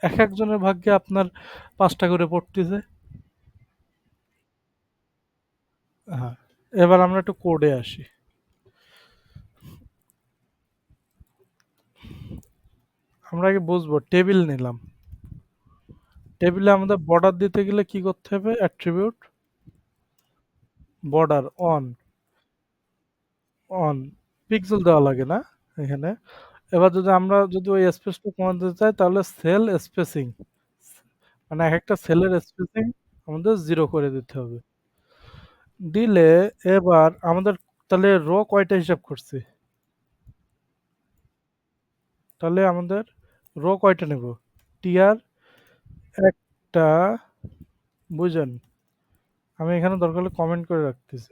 একেকজনের ভাগ্যে আপনার ৫ টা করে পড়তেছে। হ্যাঁ। এবার আমরা একটু কোডে আসি। আমরা আগে বুঝবো টেবিল নিলাম। টেবিলে আমাদের বর্ডার দিতে গেলে কি করতে হবে? Attribute border on, on pixel দেওয়া লাগে না এখানে? এবার যদি আমরা যদি ওই স্পেসটা কমাতে চাই তাহলে সেল স্পেসিং মানে একেকটা সেলের স্পেসিং আমাদের 0 করে দিতে হবে। দিলে এবার আমাদের তাহলে রো কয়টা হিসাব করছি? তাহলে আমাদের রো কয়টা নেব? টিআর একটা বুঝেন? আমি এখানে দরকার হলে কমেন্ট করে রাখতেছি।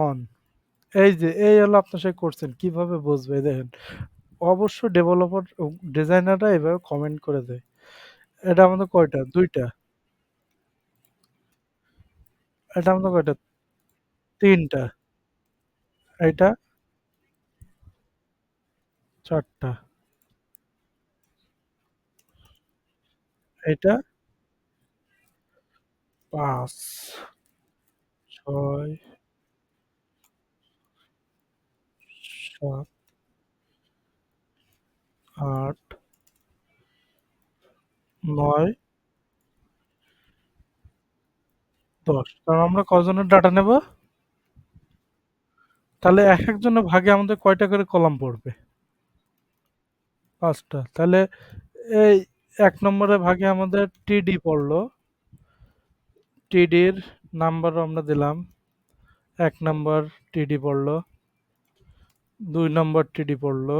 অন এই যে এই হলো আপনার সেই করছেন কিভাবে বুঝবে এই দেখেন। অবশ্য ডেভেলপার ডিজাইনাররা এভাবে কমেন্ট করে দেয়। এটা আমাদের কয়টা? ২ টা। এটা আমাদের কয়টা? ৩ টা। এইটা ৪ টা। এইটা ৫, ৬, ৭, ৮, ৯, ১০। কারণ আমরা কজনের ডাটা নেব? তাহলে একেকজনের ভাগে আমাদের কয়টা করে কলাম পড়বে? ৫ টা। তাহলে এই ১ নম্বরের ভাগে আমাদের টিডি পড়লো। টিডির নাম্বারও আমরা দিলাম। ১ নাম্বার টিডি পড়লো, ২ নম্বর টিডি পড়লো।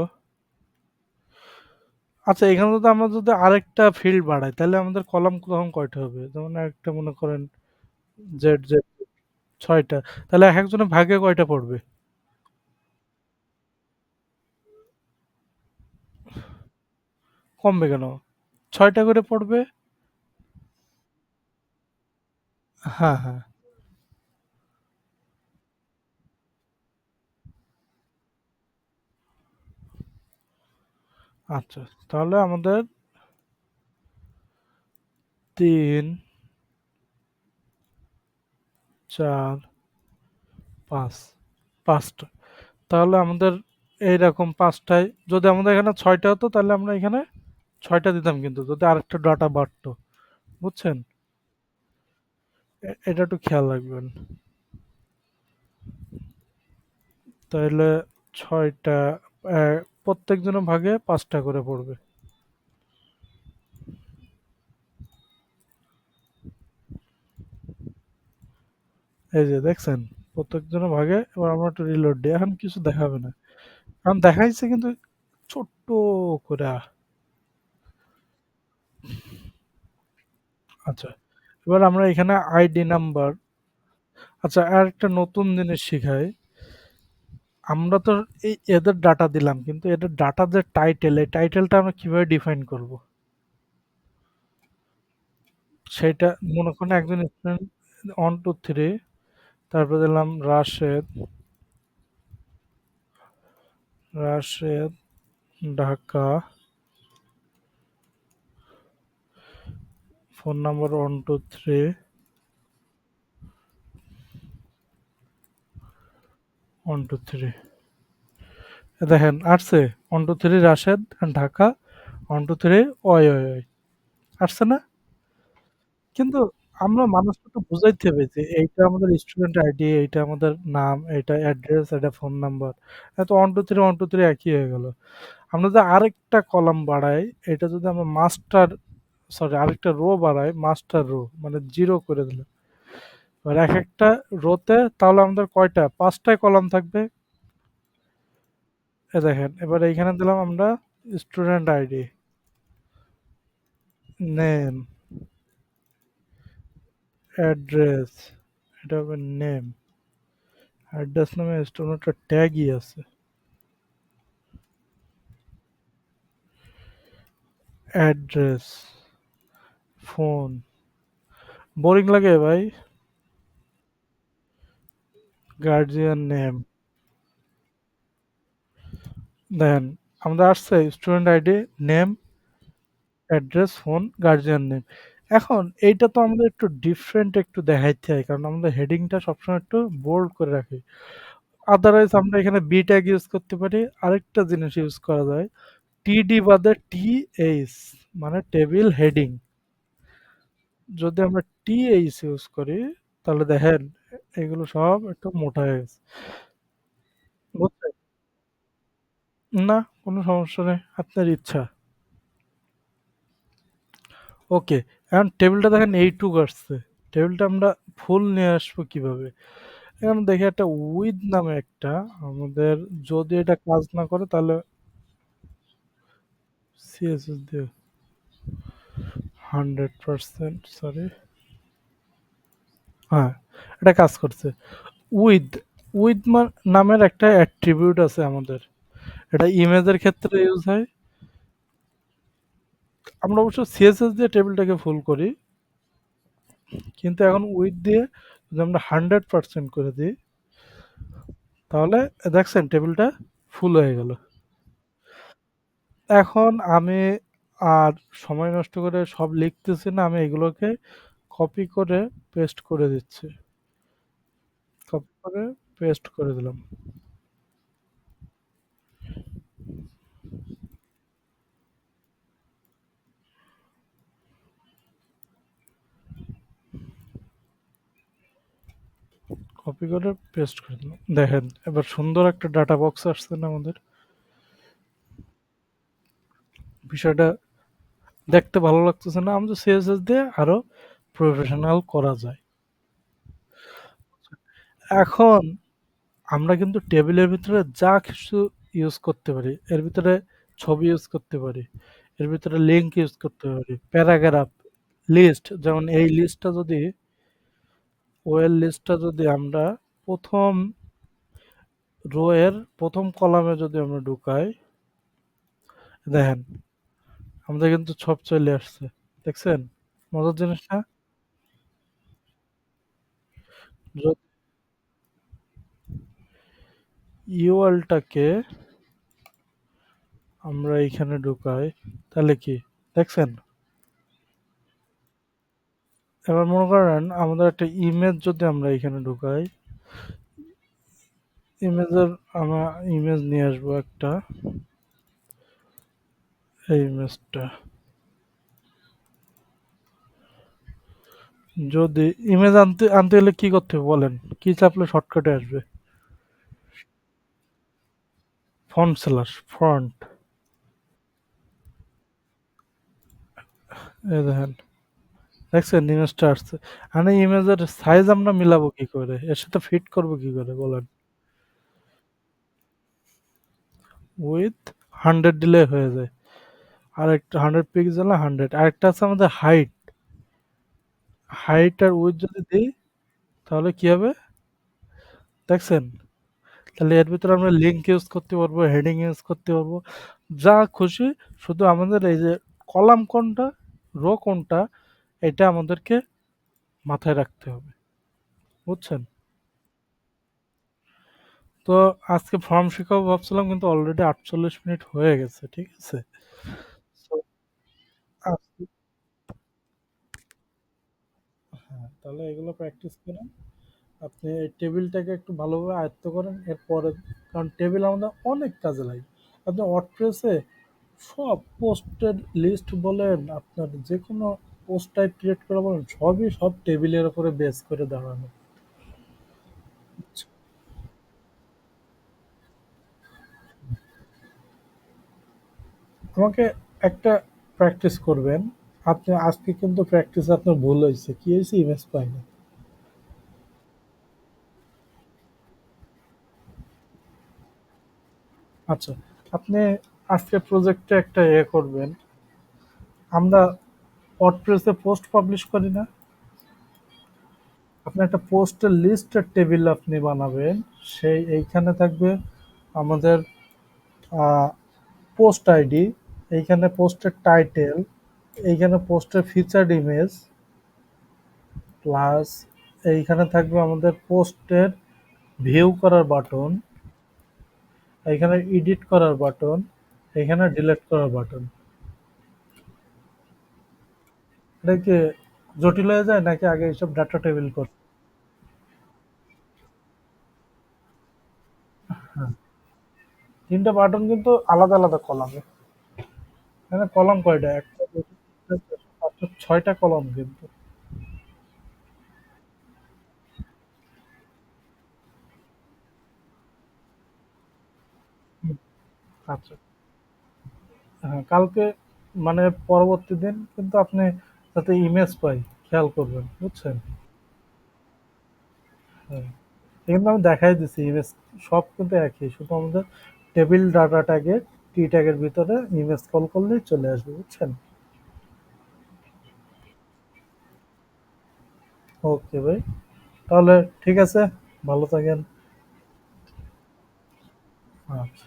আচ্ছা এখানে যদি আমরা যদি আরেকটা ফিল্ড বাড়াই তাহলে আমাদের কলাম তখন কয়টা হবে? যেমন আরেকটা মনে করেন জেড, জেড ৬ টা। তাহলে একেকজনের ভাগে কয়টা পড়বে? কমবে কেন? ৬ টা করে পড়বে। হ্যাঁ, হ্যাঁ। আচ্ছা। তাহলে আমাদের ৩, ৪, ৫, ৫ টা। তাহলে আমাদের এইরকম ৫ টায় যদি আমাদের এখানে ৬ টা হতো তাহলে আমরা এখানে ৬ টা দিতাম কিন্তু যদি আরেকটা ডাটা বাড়তো। বুঝছেন? এটা একটু খেয়াল রাখবেন। তাইলে ৬ টা প্রত্যেকজনের ভাগে ৫ টা করে পড়বে। এই যে দেখছেন? প্রত্যেকজনের ভাগে এবার আমরা একটু রিলোড দিই। এখন কিছু দেখাবে না। এখন দেখাইছে কিন্তু ছোট্ট কইরা। আচ্ছা। এবার আমরা এখানে আইডি নাম্বার আচ্ছা আরেকটা নতুন জিনিস শিখাই। আমরা তো এই এদের ডাটা দিলাম কিন্তু এদের ডাটার যে টাইটেল এই টাইটেলটা আমরা কিভাবে ডিফাইন করব? সেইটা মনে করেন একজন স্টুডেন্ট 1 2 3 তারপর দিলাম রাশেদ, রাশেদ ঢাকা ফোন নাম্বার 1 2 3 1 2 3 দেখেন আসছে 1 2 3 রাশেদ ঢাকা 1 2 3 ওই ওই ওই আসছে না? কিন্তু আমরা মানুষকে তো বুঝাইতে হবে যে এইটা আমাদের স্টুডেন্ট আইডি, এইটা আমাদের নাম, এইটা অ্যাড্রেস, এটা ফোন নাম্বার। তো 1 2 3 1 2 3 একই হয়ে গেল। আমরা যদি আরেকটা কলাম বাড়াই, এটা যদি আমরা মাস্টার সরি আরেকটা রো বাড়াই, মাস্টার রো মানে 0 করে দিলাম। এবার একেকটা রোতে তাহলে আমাদের কয়টা? ৫ টায় কলাম থাকবে। দেখেন এবার এইখানে দিলাম আমরা স্টুডেন্ট আইডি, নেম, অ্যাড্রেস, এটা হবে নেম। অ্যাড্রেস নামে স্টুডেন্টের ট্যাগই আছে। Address, phone. বোরিং লাগে ভাই? Guardian name. দেখেন আমাদের আসছে student ID, name, address, phone, guardian name. এখন এইটা তো আমাদের একটু ডিফারেন্ট একটু দেখাইতে হয় কারণ আমাদের হেডিংটা সবসময় একটু বোল্ড করে রাখি। আদারওয়াইজ আমরা এখানে বি ট্যাগ ইউজ করতে পারি। আরেকটা জিনিস ইউজ করা যায়। টিডি বাদে টিএইচ মানে টেবিল হেডিং। যদি আমরা টিএইচ ইউজ করি তাহলে দেখেন এগুলো সব একটু মোটা হয়ে গেছে। বুঝছেন? না, কোনো সমস্যা নেই। আপনার ইচ্ছা। ওকে। এখন টেবিলটা দেখেন এইটুক আসছে। টেবিলটা আমরা ফুল নিয়ে আসবো কিভাবে? এখন দেখি একটা উইথ নামে একটা আমাদের যদি এটা কাজ না করে তাহলে সিএসএস দিয়ে 100% সরি। হ্যাঁ, এটা কাজ করছে। উইথ উইথ নামের একটা অ্যাট্রিবিউট আছে আমাদের। এটা ইমেজের ক্ষেত্রে ইউজ হয়। আমরা অবশ্য সিএসএস দিয়ে টেবিলটাকে ফুল করি, কিন্তু এখন উইথ দিয়ে যদি আমরা 100% করে দিই তাহলে দেখছেন টেবিলটা ফুল হয়ে গেল। এখন আমি আর সময় নষ্ট করে সব লিখতেছি না, আমি এগুলোকে কপি করে পেস্ট করে দিচ্ছি। কপি করে পেস্ট করে দিলাম। কপি করে পেস্ট করে দিলাম। দেখেন এবার সুন্দর একটা ডাটা বক্স আসছে না আমাদের। বিষয়টা দেখতে ভালো লাগতেছে না? আমাদের সিএসএস দিয়ে আরো প্রফেশনাল করা যায়। এখন আমরা কিন্তু টেবিলের ভিতরে যা কিছু ইউজ করতে পারি, এর ভিতরে ছবি ইউজ করতে পারি, এর ভিতরে লিঙ্ক ইউজ করতে পারি, প্যারাগ্রাফ, লিস্ট, যেমন এই লিস্টটা যদি ওয়েল লিস্টটা যদি আমরা প্রথম রো এর প্রথম কলামে যদি আমরা ঢুকাই, দেখেন আমাদের কিন্তু সব চলে আসছে। দেখছেন মজার জিনিসটা? ইউআরএলটাকে আমরা এইখানে ঢুকাই তাহলে কি দেখছেন? এবার মনে করেন আমাদের একটা ইমেজ যদি আমরা এখানে ঢুকাই, ইমেজের আমরা ইমেজ নিয়ে আসবো একটা, এই ইমেজটা যদি ইমেজ আনতে আনতে হলে কি করতে হবে বলেন? কি চাপলে শর্টকাটে আসবে? ফন্ট স্ল্যাশ ফন্ট, এই দেখেন দেখছেন ইমেজটা আসছে। আর এই ইমেজের সাইজ আমরা মিলাবো কি করে, এর সাথে ফিট করবো কি করে বলেন? উইথ 100 দিলে হয়ে যায়। আর একটা 100 পিক্সেল না 100, আরেকটা আছে আমাদের হাইট। হাইট আর উইথ যদি দিই তাহলে কি হবে দেখছেন? তাহলে এর ভিতরে আমরা লিঙ্ক ইউজ করতে পারবো, হেডিং ইউজ করতে পারবো, যা খুশি। শুধু আমাদের এই যে কলাম কোনটা, রো কোনটা, এটা আমাদেরকে মাথায় রাখতে হবে। বুঝছেন? তো আজকে ফর্ম শিখাবো ভাবছিলাম, কিন্তু অলরেডি 48 মিনিট হয়ে গেছে। ঠিক আছে? So, আজকে হ্যাঁ, তাহলে এগুলো প্র্যাকটিস করেন। আপনি এই টেবিলটাকে একটু ভালোভাবে আয়ত্ত করেন এরপরে, কারণ টেবিল আমাদের অনেক কাজে লাগে। আপনি ওয়ার্ডপ্রেসে সব পোস্টের লিস্ট বলেন, আপনার যে কোনো পোস্ট টাইপ ক্রিয়েট করা বলেন, সবই সব টেবিলের উপরে বেস করে দাঁড়ানো। আমাকে একটা প্র্যাকটিস করবেন। আপনি আজকে কিন্তু প্র্যাকটিস আপনার ভুল হয়েছে। কি হয়েছে? ইমেজ পাই না। আচ্ছা, আপনি আজকে প্রজেক্টে একটা করবেন। আমরা ওয়ার্ডপ্রেসে পোস্ট পাবলিশ করি না? আপনি একটা পোস্টের লিস্টের টেবিল আপনি বানাবেন। সেই এইখানে থাকবে আমাদের পোস্ট আইডি, এইখানে পোস্টের টাইটেল, এইখানে পোস্টের ফিচার্ড ইমেজ, প্লাস এইখানে থাকবে আমাদের পোস্টের ভিউ করার বাটন, এইখানে এডিট করার বাটন, এইখানে ডিলিট করার বাটন। এটা কি জটিল হয়ে যায় নাকি আগে এইসব ডাটা টেবিল করতে? হ্যাঁ, তিনটা বাটন কিন্তু আলাদা আলাদা কলামে। এখানে কলাম কয়টা? একটা, দুটো, তিনটা, চারটা, পাঁচটা, 6টা কলাম কিন্তু। আচ্ছা। হ্যাঁ, কালকে মানে পরবর্তী দিন কিন্তু আপনি যাতে ইমেজ পাই খেয়াল করবেন, বুঝছেন? হ্যাঁ, কিন্তু আমি দেখাই দিছি ইমেজ সব কিন্তু একই। শুধু আমাদের টেবিল ডাটা ট্যাগে টি ট্যাগের ভিতরে ইমেজ কল করলেই চলে আসবে, বুঝছেন? ওকে ভাই। তাহলে ঠিক আছে, ভালো থাকেন। আচ্ছা।